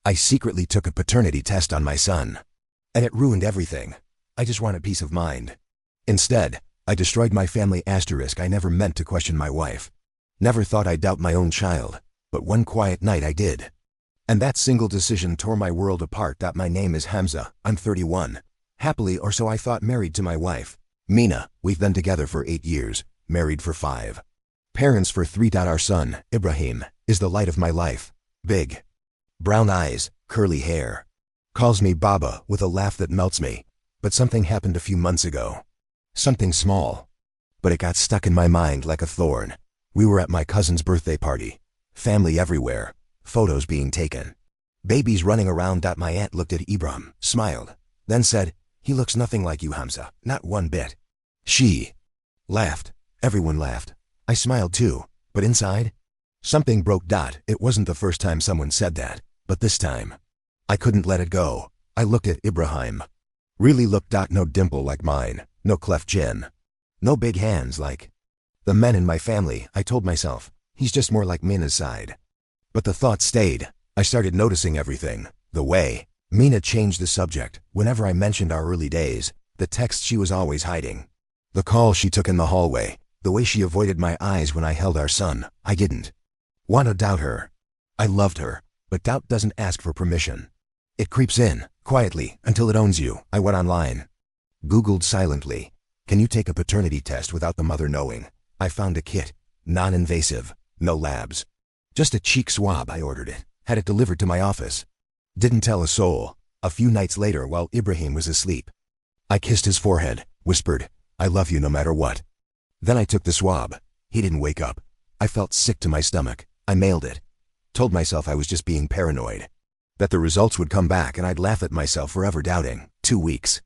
I secretly took a paternity test on my son. And it ruined everything. I just wanted peace of mind. Instead, I destroyed my family. I never meant to question my wife. Never thought I'd doubt my own child. But one quiet night I did. And that single decision tore my world apart. My name is Hamza. I'm 31. Happily, or so I thought, married to my wife, Mina. We've been together for 8 years, married for 5. Parents for 3. Our son, Ibrahim, is the light of my life. Big. Brown eyes, curly hair. Calls me Baba with a laugh that melts me. But something happened a few months ago. Something small. But it got stuck in my mind like a thorn. We were at my cousin's birthday party. Family everywhere. Photos being taken. Babies running around. My aunt looked at Ibrahim, smiled, then said, "He looks nothing like you, Hamza, not one bit." She laughed. Everyone laughed. I smiled too, but inside, something broke. It wasn't the first time someone said that, but this time, I couldn't let it go. I looked at Ibrahim. Really looked. No dimple like mine, no cleft chin, no big hands like the men in my family. I told myself, he's just more like Mina's side. But the thought stayed. I started noticing everything. The way Mina changed the subject whenever I mentioned our early days, the texts she was always hiding, the call she took in the hallway, the way she avoided my eyes when I held our son. I didn't want to doubt her. I loved her, but doubt doesn't ask for permission. It creeps in, quietly, until it owns you. I went online. Googled silently, "Can you take a paternity test without the mother knowing?" I found a kit, non-invasive, no labs. Just a cheek swab. I ordered it, had it delivered to my office. Didn't tell a soul. A few nights later, while Ibrahim was asleep, I kissed his forehead, whispered, "I love you no matter what." Then I took the swab. He didn't wake up. I felt sick to my stomach. I mailed it. Told myself I was just being paranoid. That the results would come back and I'd laugh at myself forever doubting. 2 weeks.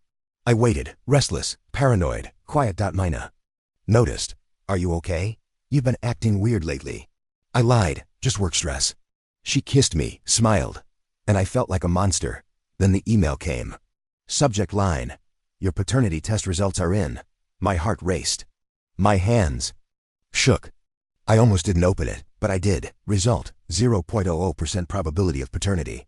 I waited, restless, paranoid, quiet. Mina noticed, "Are you okay? You've been acting weird lately." I lied, "Just work stress." She kissed me, smiled, and I felt like a monster. Then the email came. Subject line, "Your paternity test results are in." My heart raced. My hands shook. I almost didn't open it, but I did. Result, 0.00% probability of paternity.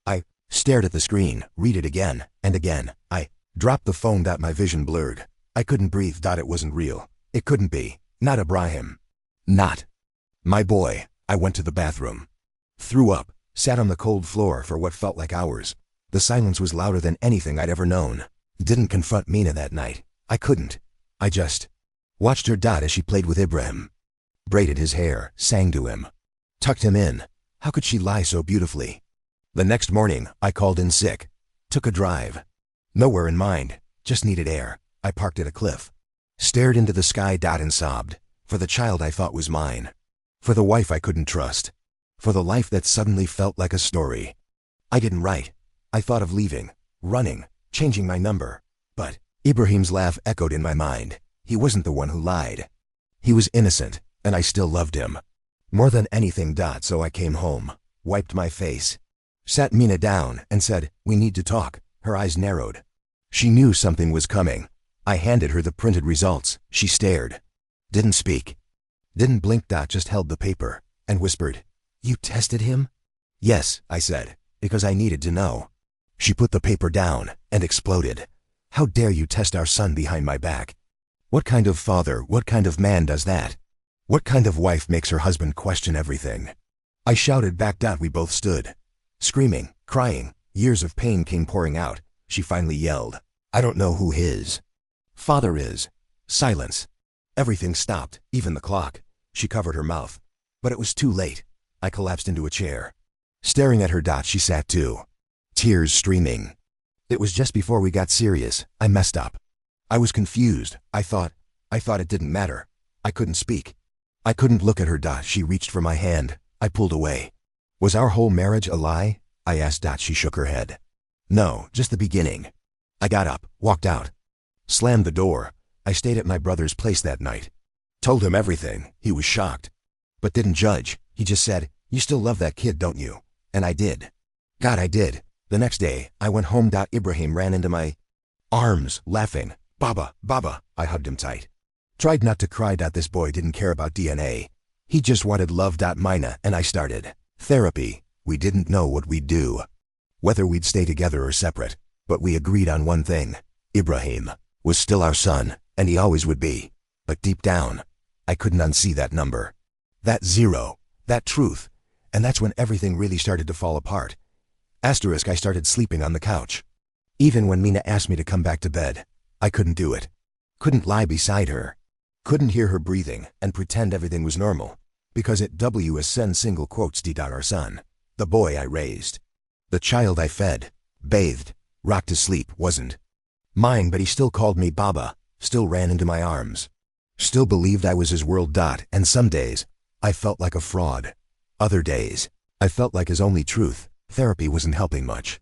I stared at the screen, read it again, and again. I dropped the phone. My vision blurred. I couldn't breathe. It wasn't real. It couldn't be. Not Ibrahim. Not my boy. I went to the bathroom. Threw up, sat on the cold floor for what felt like hours. The silence was louder than anything I'd ever known. Didn't confront Mina that night. I couldn't. I just watched her as she played with Ibrahim. Braided his hair, sang to him. Tucked him in. How could she lie so beautifully? The next morning, I called in sick. Took a drive. Nowhere in mind. Just needed air. I parked at a cliff. Stared into the sky. And sobbed. For the child I thought was mine. For the wife I couldn't trust. For the life that suddenly felt like a story. I didn't write. I thought of leaving, running, changing my number. But Ibrahim's laugh echoed in my mind. He wasn't the one who lied. He was innocent, and I still loved him. More than anything. So I came home, wiped my face, sat Mina down, and said, "We need to talk." Her eyes narrowed. She knew something was coming. I handed her the printed results. She stared. Didn't speak. Didn't blink. Just held the paper, and whispered, "You tested him?" "Yes," I said, "because I needed to know." She put the paper down, and exploded. "How dare you test our son behind my back? What kind of father, what kind of man does that? What kind of wife makes her husband question everything?" I shouted back. We both stood. Screaming, crying, years of pain came pouring out. She finally yelled, "I don't know who his father is." Silence. Everything stopped, even the clock. She covered her mouth. But it was too late. I collapsed into a chair. Staring at her. She sat too. Tears streaming. It was just before we got serious. I messed up. I was confused. I thought it didn't matter. I couldn't speak. I couldn't look at her. She reached for my hand. I pulled away. "Was our whole marriage a lie?" I asked. She shook her head. "No, just the beginning." I got up, walked out. Slammed the door. I stayed at my brother's place that night. Told him everything. He was shocked. But didn't judge. He just said, "You still love that kid, don't you?" And I did. I did. The next day, I went home. Ibrahim ran into my arms, laughing. "Baba, Baba." I hugged him tight. Tried not to cry. This boy didn't care about DNA. He just wanted love. Mina and I started therapy. We didn't know what we'd do. whether we'd stay together or separate. But we agreed on one thing. Ibrahim was still our son, and he always would be. But deep down, I couldn't unsee that number. That zero. That truth. And that's when everything really started to fall apart. I started sleeping on the couch. Even when Mina asked me to come back to bed, I couldn't do it. Couldn't lie beside her. Couldn't hear her breathing and pretend everything was normal. Because it was single quotes our son. The boy I raised. The child I fed, bathed, rocked to sleep wasn't mine, but he still called me Baba, still ran into my arms. Still believed I was his world. And some days, I felt like a fraud. Other days, I felt like his only truth. Therapy wasn't helping much.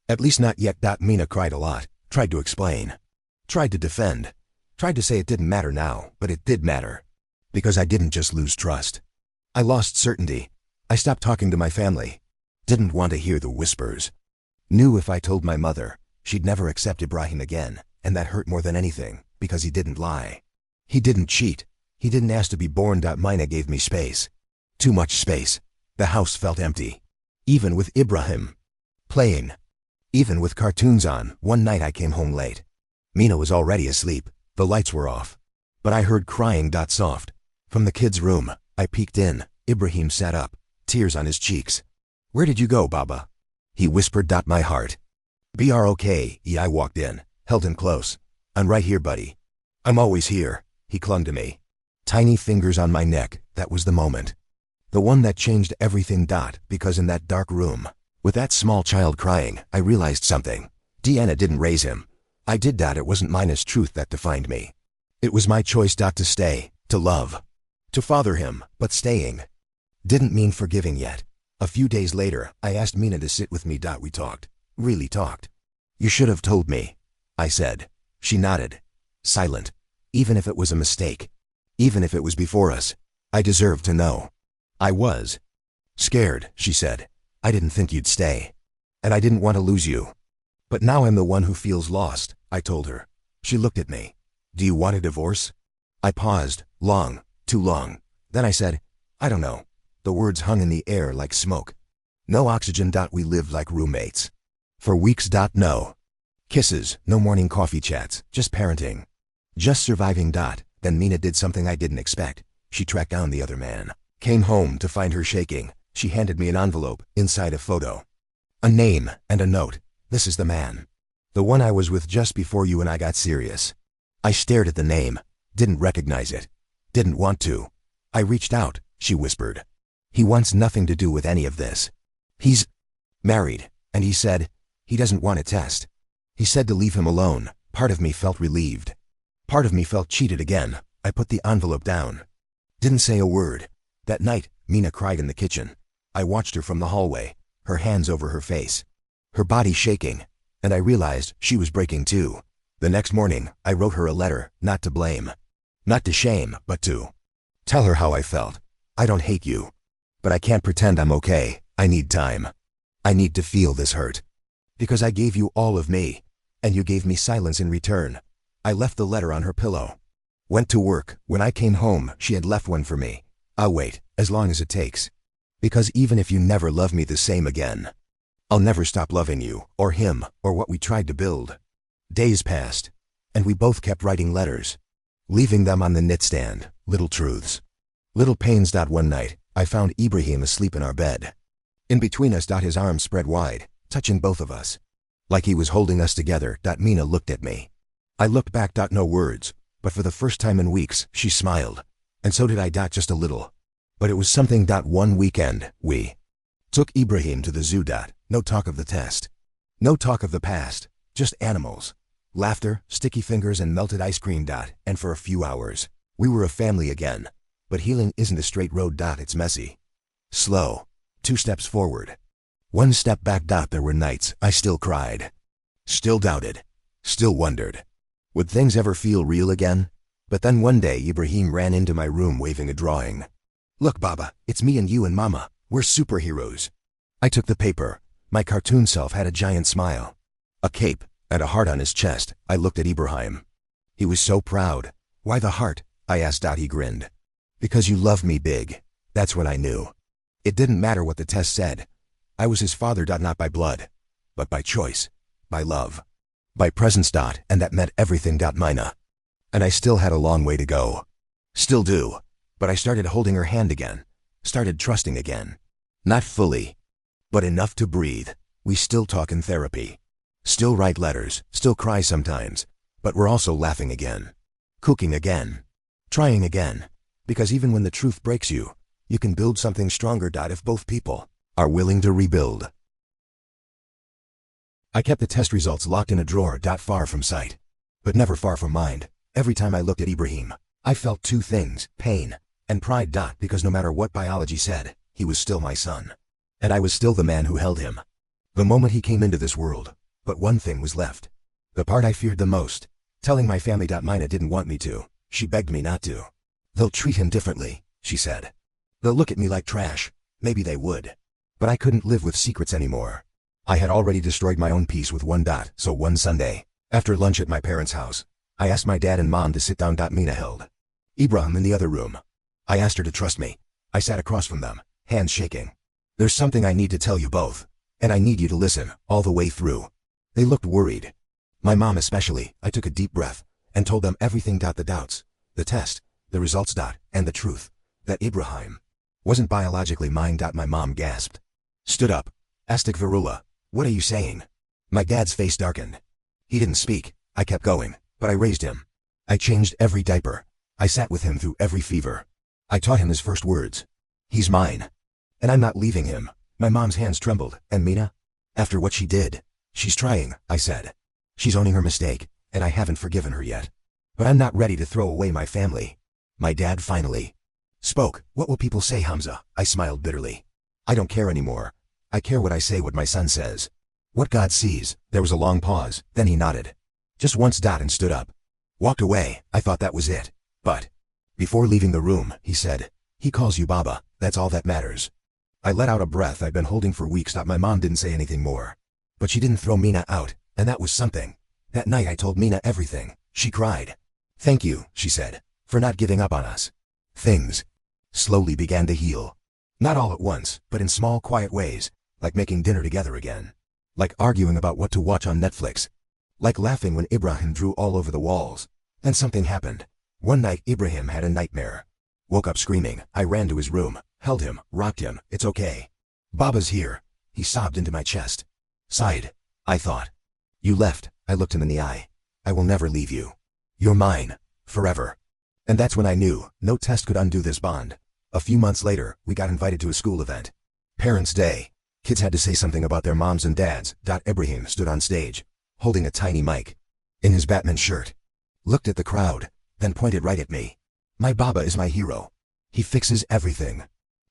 At least not yet. Mina cried a lot, tried to explain, tried to defend, tried to say it didn't matter now, but it did matter. Because I didn't just lose trust. I lost certainty. I stopped talking to my family. Didn't want to hear the whispers. Knew if I told my mother, she'd never accept Ibrahim again, and that hurt more than anything, because he didn't lie. He didn't cheat. He didn't ask to be born. Mina gave me space. Too much space. The house felt empty. Even with Ibrahim playing. Even with cartoons on. One night I came home late. Mina was already asleep. The lights were off. But I heard crying. Soft. From the kids' room, I peeked in. Ibrahim sat up, tears on his cheeks. "Where did you go, Baba?" he whispered. My heart. "Br okay." I walked in, held him close. "I'm right here, buddy. I'm always here." He clung to me. Tiny fingers on my neck. That was the moment. The one that changed everything. Because in that dark room, with that small child crying, I realized something. Deanna didn't raise him. I did. It wasn't Mina's truth that defined me. It was my choice. To stay, to love, to father him, but staying didn't mean forgiving yet. A few days later, I asked Mina to sit with me. We talked. Really talked. "You should have told me," I said. She nodded. Silent. Even if it was a mistake. Even if it was before us. I deserved to know. "I was scared," she said. "I didn't think you'd stay. And I didn't want to lose you. But now I'm the one who feels lost," I told her. She looked at me. "Do you want a divorce?" I paused. Long. Too long. Then I said, "I don't know." The words hung in the air like smoke. No oxygen. We lived like roommates. For weeks. No kisses, no morning coffee chats, just parenting. Just surviving. Then Mina did something I didn't expect. She tracked down the other man. Came home to find her shaking. She handed me an envelope, inside a photo. A name and a note. "This is the man. The one I was with just before you and I got serious." I stared at the name. Didn't recognize it. Didn't want to. I reached out, she whispered. "He wants nothing to do with any of this. He's married, and he said he doesn't want a test. He said to leave him alone." Part of me felt relieved. Part of me felt cheated again. I put the envelope down. Didn't say a word. That night, Mina cried in the kitchen. I watched her from the hallway, her hands over her face, her body shaking, and I realized she was breaking too. The next morning, I wrote her a letter, not to blame, not to shame, but to tell her how I felt. "I don't hate you, but I can't pretend I'm okay. I need time. I need to feel this hurt. Because I gave you all of me, and you gave me silence in return." I left the letter on her pillow. Went to work. When I came home, she had left one for me. "I'll wait, as long as it takes. Because even if you never love me the same again, I'll never stop loving you, or him, or what we tried to build." Days passed, and we both kept writing letters, leaving them on the nightstand, little truths, little pains. One night, I found Ibrahim asleep in our bed. In between us. His arms spread wide, touching both of us, like he was holding us together. Mina looked at me. I looked back. No words, but for the first time in weeks, she smiled, and so did I. Just a little. But it was something. One weekend, we took Ibrahim to the zoo. No talk of the test. No talk of the past. Just animals, laughter, sticky fingers, and melted ice cream. And for a few hours, we were a family again. But healing isn't a straight road. It's messy. Slow. 2 steps forward, 1 step back. There were nights I still cried, still doubted, still wondered, would things ever feel real again? But then one day Ibrahim ran into my room waving a drawing. "Look, Baba, it's me and you and Mama. We're superheroes." I took the paper. My cartoon self had a giant smile, a cape, and a heart on his chest. I looked at Ibrahim. He was so proud. "Why the heart?" I asked. He grinned. "Because you love me big." That's when I knew. It didn't matter what the test said. I was his father. Not by blood, but by choice, by love, by presence. And that meant everything. Mina. And I still had a long way to go. Still do. But I started holding her hand again, started trusting again. Not fully, but enough to breathe. We still talk in therapy, still write letters, still cry sometimes, but we're also laughing again, cooking again, trying again, because even when the truth breaks you, you can build something stronger. If both people are willing to rebuild. I kept the test results locked in a drawer. Far from sight, but never far from mind. Every time I looked at Ibrahim, I felt two things, pain and pride. Because no matter what biology said, he was still my son. And I was still the man who held him the moment he came into this world. But one thing was left. The part I feared the most. Telling my family. Mina didn't want me to. She begged me not to. They'll treat him differently, she said. They'll look at me like trash. Maybe they would. But I couldn't live with secrets anymore. I had already destroyed my own peace with one. So one Sunday, after lunch at my parents' house, I asked my dad and mom to sit down. Mina held Ibrahim in the other room. I asked her to trust me. I sat across from them, hands shaking. There's something I need to tell you both, and I need you to listen all the way through. They looked worried. My mom especially. I took a deep breath and told them everything. The doubts, the test, the results. And the truth, that Ibrahim wasn't biologically mine. My mom gasped, stood up, Astaghfirullah, what are you saying? My dad's face darkened. He didn't speak. I kept going, but I raised him. I changed every diaper. I sat with him through every fever. I taught him his first words. He's mine. And I'm not leaving him. My mom's hands trembled. And Mina? After what she did, she's trying, I said. She's owning her mistake, and I haven't forgiven her yet. But I'm not ready to throw away my family. My dad finally spoke. What will people say, Hamza? I smiled bitterly. I don't care anymore. I care what I say, what my son says. What God sees. There was a long pause, then he nodded. Just once. And stood up. Walked away. I thought that was it. But before leaving the room, he said, he calls you Baba, that's all that matters. I let out a breath I'd been holding for weeks. My mom didn't say anything more. But she didn't throw Mina out, and that was something. That night I told Mina everything. She cried. Thank you, she said, for not giving up on us. Things slowly began to heal. Not all at once, but in small, quiet ways, like making dinner together again. Like arguing about what to watch on Netflix. Like laughing when Ibrahim drew all over the walls. Then something happened. One night Ibrahim had a nightmare. Woke up screaming. I ran to his room, held him, rocked him. It's okay. Baba's here. He sobbed into my chest. Sighed. I thought. You left. I looked him in the eye. I will never leave you. You're mine. Forever. And that's when I knew no test could undo this bond. A few months later, we got invited to a school event. Parents' Day. Kids had to say something about their moms and dads. Ibrahim stood on stage, holding a tiny mic, in his Batman shirt. Looked at the crowd, then pointed right at me. My Baba is my hero. He fixes everything.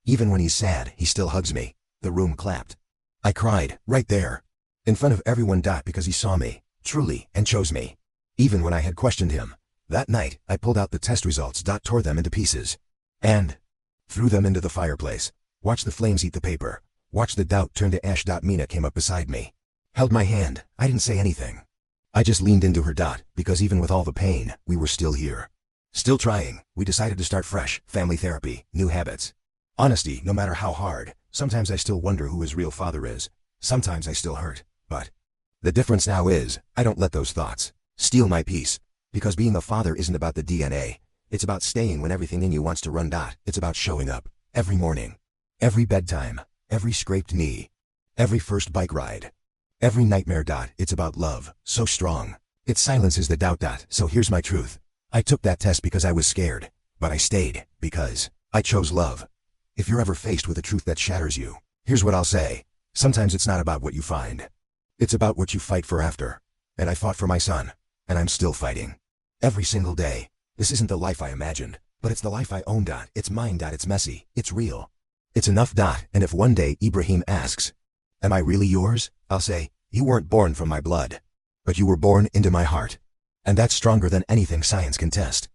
Even when he's sad, he still hugs me. The room clapped. I cried, right there, in front of everyone. Because he saw me, truly, and chose me. Even when I had questioned him. That night, I pulled out the test results. Tore them into pieces. And threw them into the fireplace. Watched the flames eat the paper. Watched the doubt turn to ash. Mina came up beside me. Held my hand. I didn't say anything. I just leaned into her. Because even with all the pain, we were still here. Still trying. We decided to start fresh. Family therapy. New habits. Honesty, no matter how hard. Sometimes I still wonder who his real father is. Sometimes I still hurt. But the difference now is, I don't let those thoughts steal my peace. Because being a father isn't about the DNA. It's about staying when everything in you wants to run. It's about showing up. Every morning. Every bedtime. Every scraped knee. Every first bike ride. Every nightmare. It's about love. So strong. It silences the doubt. So here's my truth. I took that test because I was scared. But I stayed. Because I chose love. If you're ever faced with a truth that shatters you, here's what I'll say. Sometimes it's not about what you find. It's about what you fight for after. And I fought for my son. And I'm still fighting. Every single day. This isn't the life I imagined. But it's the life I own. It's mine. It's messy. It's real. It's enough. And if one day Ibrahim asks, am I really yours? I'll say, you weren't born from my blood. But you were born into my heart. And that's stronger than anything science can test.